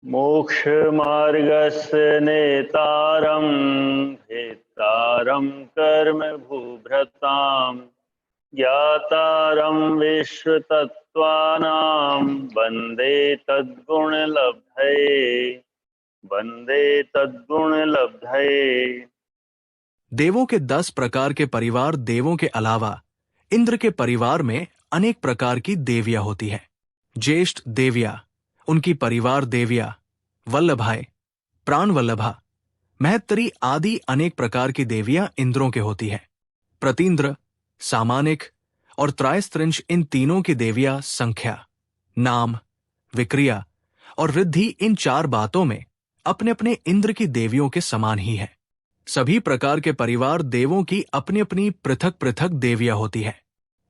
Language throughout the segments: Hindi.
मोक्षमार्गस्य नेतारं भेत्तारं कर्म भूभृतां ज्ञातारं विश्वतत्त्वानां वन्दे तद्गुणलब्धये। देवों के 10 प्रकार के परिवार देवों के अलावा इंद्र के परिवार में अनेक प्रकार की देवियां होती हैं। ज्येष्ठ देविया, उनकी परिवार देविया, वल्लभाए, प्राण वल्लभा, महत्तरी आदि अनेक प्रकार की देवियां इंद्रों के होती हैं। प्रतीन्द्र, सामानिक और त्रायस्त्रिंश इन तीनों की देवियां संख्या, नाम, विक्रिया और रिद्धि इन 4 बातों में अपने अपने इंद्र की देवियों के समान ही है। सभी प्रकार के परिवार देवों की अपनी अपनी पृथक पृथक देवियां होती है।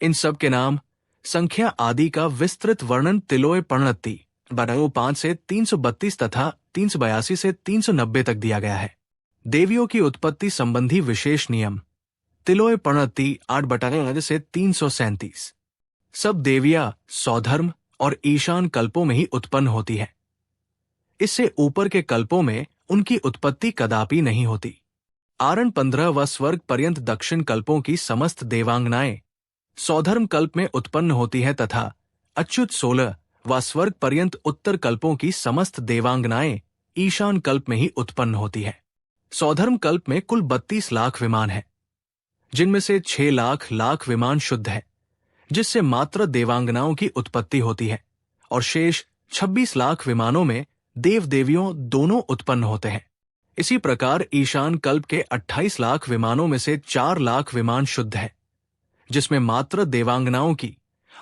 इन सब के नाम, संख्या आदि का विस्तृत वर्णन तिलोय पर्णति 5 से 332 तथा 382 से 390 तक दिया गया है। देवियों की उत्पत्ति संबंधी विशेष नियम, तिलोय पर्णति 8 से 337। सब देवियां सौधर्म और ईशान कल्पों में ही उत्पन्न होती है। इससे ऊपर के कल्पों में उनकी उत्पत्ति कदापि नहीं होती। आरण 15 व स्वर्ग पर्यंत दक्षिण कल्पों की समस्त देवांगनाएं सौधर्म कल्प में उत्पन्न होती है तथा अच्युत 16 व स्वर्ग पर्यंत उत्तर कल्पों की समस्त देवांगनाएं ईशान कल्प में ही उत्पन्न होती है। सौधर्म कल्प में कुल 32 लाख विमान है, जिनमें से 6 लाख विमान शुद्ध है, जिससे मात्र देवांगनाओं की उत्पत्ति होती है, और शेष 26 लाख विमानों में देव देवियों दोनों उत्पन्न होते हैं। इसी प्रकार ईशान कल्प के 28 लाख विमानों में से 4 लाख विमान शुद्ध है, जिसमें मात्र देवांगनाओं की,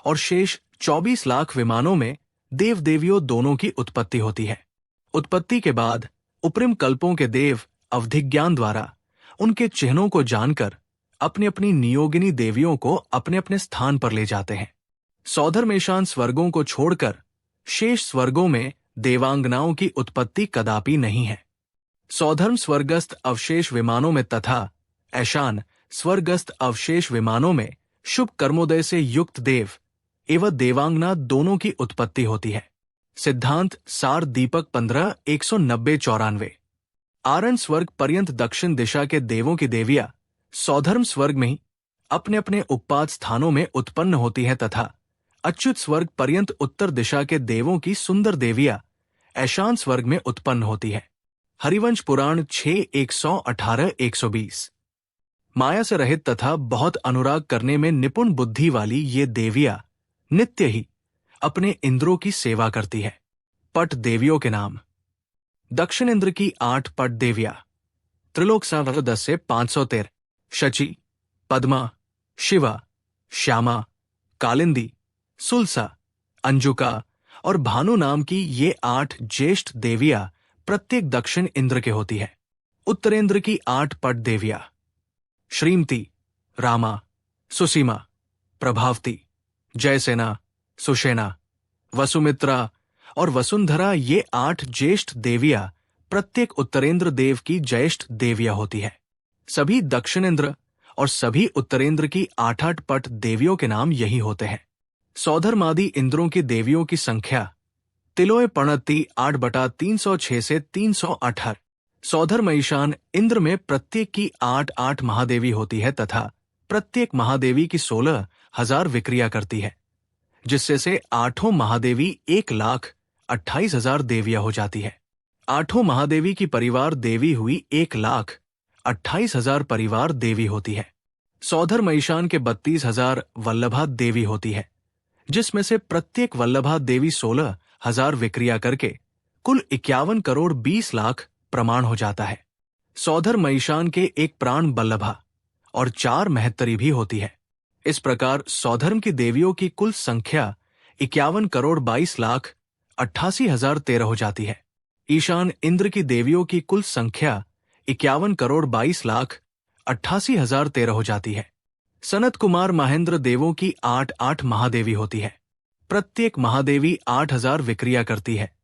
और शेष 24 लाख विमानों में देव देवियों दोनों की उत्पत्ति होती है। उत्पत्ति के बाद उपरिम कल्पों के देव अवधिज्ञान द्वारा उनके चिन्हों को जानकर अपनी अपनी नियोगिनी देवियों को अपने अपने स्थान पर ले जाते हैं। सौधर्मेशान स्वर्गों को छोड़कर शेष स्वर्गों में देवांगनाओं की उत्पत्ति कदापि नहीं है। सौधर्म स्वर्गस्थ अवशेष विमानों में तथा ऐशान स्वर्गस्थ अवशेष विमानों में शुभ कर्मोदय से युक्त देव एवं देवांगना दोनों की उत्पत्ति होती है। सिद्धांत सार दीपक 15 190-94। आरण स्वर्ग पर्यंत दक्षिण दिशा के देवों की देवियां सौधर्म स्वर्ग में ही अपने अपने उपपात स्थानों में उत्पन्न होती है तथा अच्युत स्वर्ग पर्यंत उत्तर दिशा के देवों की सुंदर देवियां ऐशान स्वर्ग में उत्पन्न होती है। हरिवंश पुराण 6:118-120। माया से रहित तथा बहुत अनुराग करने में निपुण बुद्धि वाली ये देवियां नित्य ही अपने इंद्रों की सेवा करती है। पट देवियों के नाम, दक्षिण इंद्र की 8 पट देवियां, त्रिलोक संवत 10 से 513, शची, पद्मा, शिवा, श्यामा, कालिंदी, सुलसा, अंजुका और भानु नाम की ये 8 ज्येष्ठ देवियां प्रत्येक दक्षिण इंद्र के होती है। उत्तरेंद्र की 8 पट देवियां, श्रीमती, रामा, सुसीमा, प्रभावती, जयसेना, सुषेना, वसुमित्रा और वसुंधरा ये 8 ज्येष्ठ देवियां प्रत्येक उत्तरेंद्र देव की ज्येष्ठ देवियां होती है। सभी दक्षिण इंद्र और सभी उत्तरेंद्र की 8-8 पट देवियों के नाम यही होते हैं। सौधर्मादि इंद्रों की देवियों की संख्या तिलोय पर्णति 8/306 से 318। सौधर्म ईशान इंद्र में प्रत्येक की 8-8 महादेवी होती है तथा प्रत्येक महादेवी की 16,000 विक्रिया करती है, जिससे से 8 महादेवी 1,28,000 देवियां हो जाती है। 8 महादेवी की परिवार देवी हुई 1,28,000 परिवार देवी होती है। सौधर्म ईशान के 32,000 वल्लभा देवी होती है, जिसमें से प्रत्येक वल्लभा देवी 16,000 विक्रिया करके कुल 51 करोड़ 20 लाख प्रमाण हो जाता है। सौधर्म ईशान के एक प्राण वल्लभा और 4 महत्तरी भी होती है। इस प्रकार सौधर्म की देवियों की कुल संख्या 51 करोड़ 22 लाख 88,013 हो जाती है। ईशान इंद्र की देवियों की कुल संख्या 51 करोड़ 22 लाख 88,013 हो जाती है। सनत कुमार महेंद्र देवों की 8-8 महादेवी होती है। प्रत्येक महादेवी 8,000 विक्रिया करती है,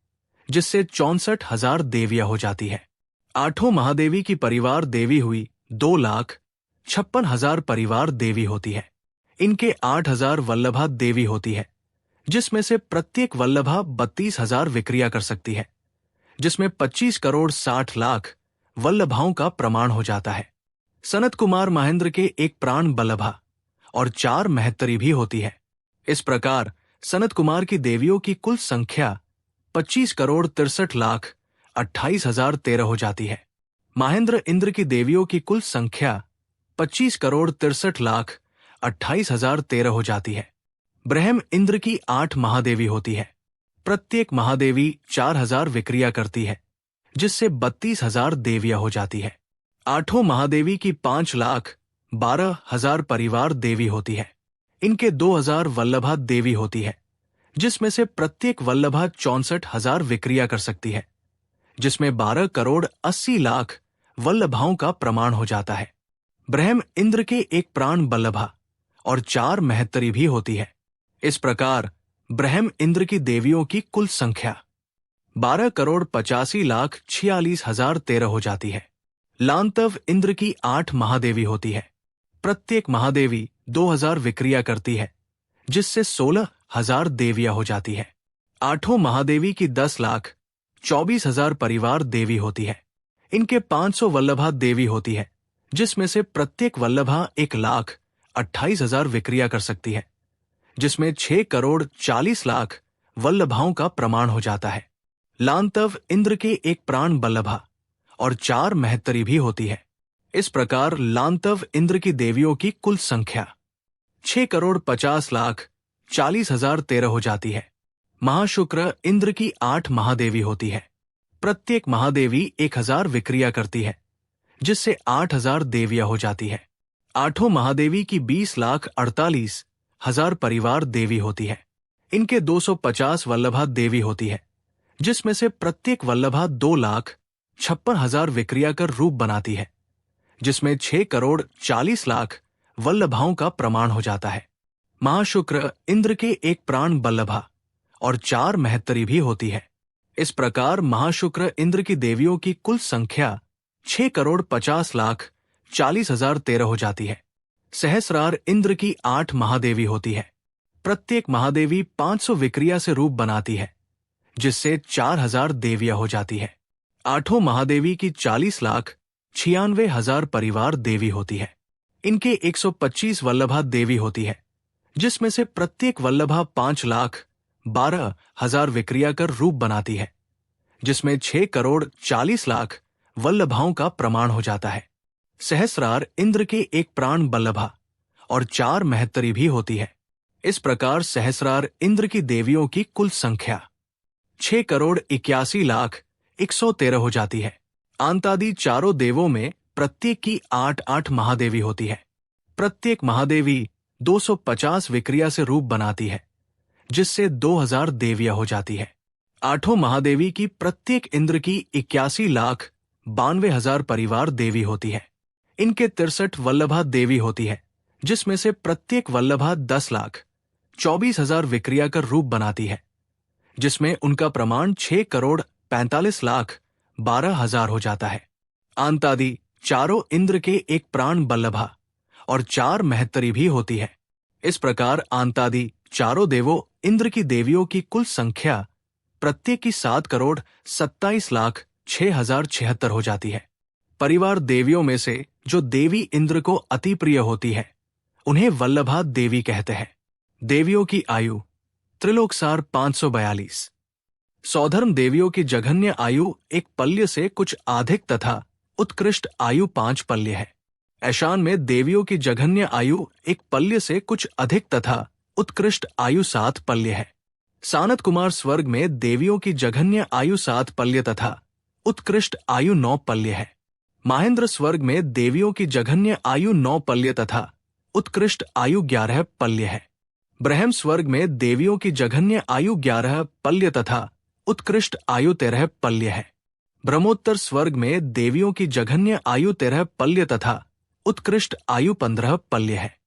जिससे 64,000 देवियां हो जाती है। 8 महादेवी की परिवार देवी हुई 2,56,000 परिवार देवी होती है। इनके 8,000 वल्लभा देवी होती है, जिसमें से प्रत्येक वल्लभा 32,000 विक्रिया कर सकती है, जिसमें 25 करोड़ 60 लाख वल्लभाओं का प्रमाण हो जाता है। सनत कुमार महेंद्र के एक प्राण बल्लभा और 4 महत्तरी भी होती है। इस प्रकार सनत कुमार की देवियों की कुल संख्या 25 करोड़ 63 लाख 28,013 हो जाती है। महेंद्र इंद्र की देवियों की कुल संख्या 25 करोड़ 63 लाख 28,013 हो जाती है। ब्रह्म इंद्र की 8 महादेवी होती है। प्रत्येक महादेवी 4,000 विक्रिया करती है, जिससे 32,000 देवियां हो जाती है। 8 महादेवी की 5,12,000 परिवार देवी होती है। इनके 2,000 वल्लभा देवी होती है, जिसमें से प्रत्येक वल्लभा 64,000 विक्रिया कर सकती है, जिसमें 12 करोड़ 80 लाख वल्लभाओं का प्रमाण हो जाता है। ब्रह्म इंद्र के एक प्राण बल्लभा और 4 महत्तरी भी होती है। इस प्रकार ब्रह्म इंद्र की देवियों की कुल संख्या 12 करोड़ 85 लाख 46,013 हो जाती है। लांतव इंद्र की 8 महादेवी होती है। प्रत्येक महादेवी 2,000 विक्रिया करती है, जिससे 16,000 देवियां हो जाती है। 8 महादेवी की 10 लाख 24,000 परिवार देवी होती है। इनके 500 वल्लभा देवी होती है, जिसमें से प्रत्येक वल्लभा 1,28,000 विक्रिया कर सकती है, जिसमें 6 करोड़ 40 लाख वल्लभाओं का प्रमाण हो जाता है। लांतव इंद्र के एक प्राण बल्लभा और 4 महत्तरी भी होती है। इस प्रकार लांतव इंद्र की देवियों की कुल संख्या 6 करोड़ 50 लाख 40,013 हो जाती है। महाशुक्र इंद्र की 8 महादेवी होती है। प्रत्येक महादेवी 1,000 विक्रिया करती है, जिससे 8,000 देवियां हो जाती है। 8 महादेवी की 20,48,000 परिवार देवी होती है। इनके 250 वल्लभा देवी होती है, जिसमें से प्रत्येक वल्लभा 2,56,000 विक्रिया कर रूप बनाती है, जिसमें 6 करोड़ 40 लाख वल्लभाओं का प्रमाण हो जाता है। महाशुक्र इंद्र के एक प्राण बल्लभा और 4 महत्तरी भी होती है। इस प्रकार महाशुक्र इंद्र की देवियों की कुल संख्या 6 करोड़ 50 लाख 40,013 हो जाती है। सहस्रार इंद्र की 8 महादेवी होती है। प्रत्येक महादेवी 500 विक्रिया से रूप बनाती है, जिससे 4,000 देवियां हो जाती है। 8 महादेवी की 40 लाख 96,000 परिवार देवी होती है। इनके 125 वल्लभा देवी होती है, जिसमें से प्रत्येक वल्लभा 5,12,000 विक्रिया कर रूप बनाती है, जिसमें 6 करोड़ 40 लाख वल्लभाओं का प्रमाण हो जाता है। सहस्रार इंद्र के एक प्राण बल्लभा और 4 महत्तरी भी होती है। इस प्रकार सहस्रार इंद्र की देवियों की कुल संख्या 6 करोड़ 81 लाख 113 हो जाती है। आंतादि चारों देवों में प्रत्येक की 8-8 महादेवी होती है। प्रत्येक महादेवी 250 विक्रिया से रूप बनाती है, जिससे 2,000 देवियां हो जाती है। 8 महादेवी की प्रत्येक इंद्र की 81,92,000 परिवार देवी होती है। इनके 63 वल्लभा देवी होती है, जिसमें से प्रत्येक वल्लभा 10,24,000 विक्रिया कर रूप बनाती है, जिसमें उनका प्रमाण 6 करोड़ 45 लाख 12,000 हो जाता है। आंतादि चारों इंद्र के एक प्राण बल्लभा और 4 महत्तरी भी होती है। इस प्रकार आंतादि चारों देवों इंद्र की देवियों की कुल संख्या प्रत्येक की 7 करोड़ 27 लाख 6,076 हो जाती है। परिवार देवियों में से जो देवी इंद्र को अति प्रिय होती है, उन्हें वल्लभा देवी कहते हैं। देवियों की आयु त्रिलोकसार 542। सौधर्म देवियों की जघन्य आयु एक पल्य से कुछ अधिक तथा उत्कृष्ट आयु 5 पल्य है। ऐशान में देवियों की जघन्य आयु एक पल्य से कुछ अधिक तथा उत्कृष्ट आयु 7 पल्य है। सानत कुमार स्वर्ग में देवियों की जघन्य आयु 7 पल्य तथा उत्कृष्ट आयु 9 पल्य है। महेंद्र स्वर्ग में देवियों की जघन्य आयु 9 पल्य तथा उत्कृष्ट आयु 11 पल्य है। ब्रह्म स्वर्ग में देवियों की जघन्य आयु 11 पल्य तथा उत्कृष्ट आयु 13 पल्य है। ब्रह्मोत्तर स्वर्ग में देवियों की जघन्य आयु 13 पल्य तथा उत्कृष्ट आयु 15 पल्य है।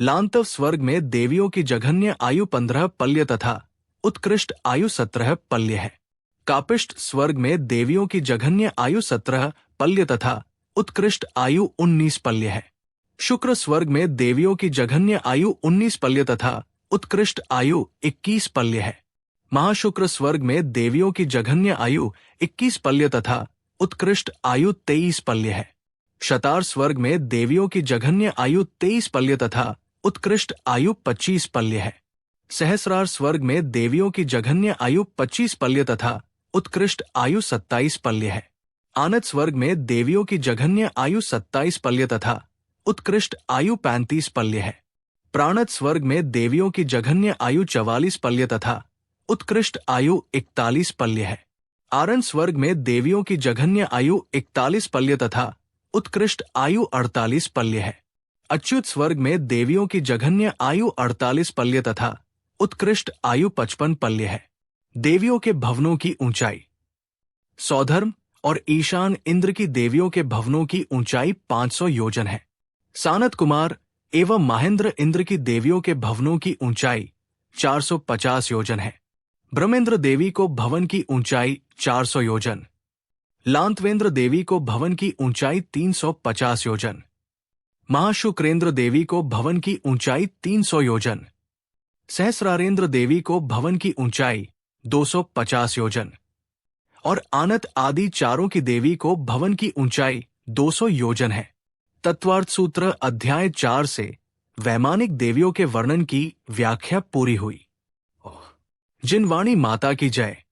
लांतव स्वर्ग में देवियों की जघन्य आयु 15 पल्य तथा उत्कृष्ट आयु 17 पल्य है। कापिष्ट स्वर्ग में देवियों की जघन्य आयु 17 पल्य तथा उत्कृष्ट आयु 19 पल्य है। शुक्र स्वर्ग में देवियों की जघन्य आयु 19 पल्य तथा उत्कृष्ट आयु 21 पल्य है। महाशुक्र स्वर्ग में देवियों की जघन्य आयु 21 पल्य तथा उत्कृष्ट आयु 23 पल्य है। शतार स्वर्ग में देवियों की जघन्य आयु 23 पल्य तथा उत्कृष्ट आयु 25 पल्य है। सहस्रार स्वर्ग में देवियों की जघन्य आयु 25 पल्य तथा उत्कृष्ट आयु 27 पल्य है। आनद स्वर्ग में देवियों की जघन्य आयु 27 पल्य तथा उत्कृष्ट आयु 35 पल्य है। प्राणद स्वर्ग में देवियों की जघन्य आयु 44 पल्य तथा उत्कृष्ट आयु 41 पल्य है। आरन स्वर्ग में देवियों की जघन्य आयु 41 पल्य तथा उत्कृष्ट आयु 48 पल्य है। अच्युत स्वर्ग में देवियों की जघन्य आयु 48 पल्य तथा उत्कृष्ट आयु 55 पल्य है। देवियों के भवनों की ऊंचाई। सौधर्म और ईशान इंद्र की देवियों के भवनों की ऊंचाई 500 योजन है। सानत कुमार एवं महेंद्र इंद्र की देवियों के भवनों की ऊंचाई 450 योजन है। ब्रह्मेंद्र देवी को भवन की ऊंचाई 400 योजन, लांतवेंद्र देवी को भवन की ऊंचाई 350 योजन, महाशुक्रेंद्र देवी को भवन की ऊंचाई 300 योजन, सहस्रारेंद्र देवी को भवन की ऊंचाई 250 योजन और आनत आदि चारों की देवी को भवन की ऊंचाई 200 योजन है। तत्वार्थ सूत्र अध्याय 4 से वैमानिक देवियों के वर्णन की व्याख्या पूरी हुई। जिनवाणी माता की जय।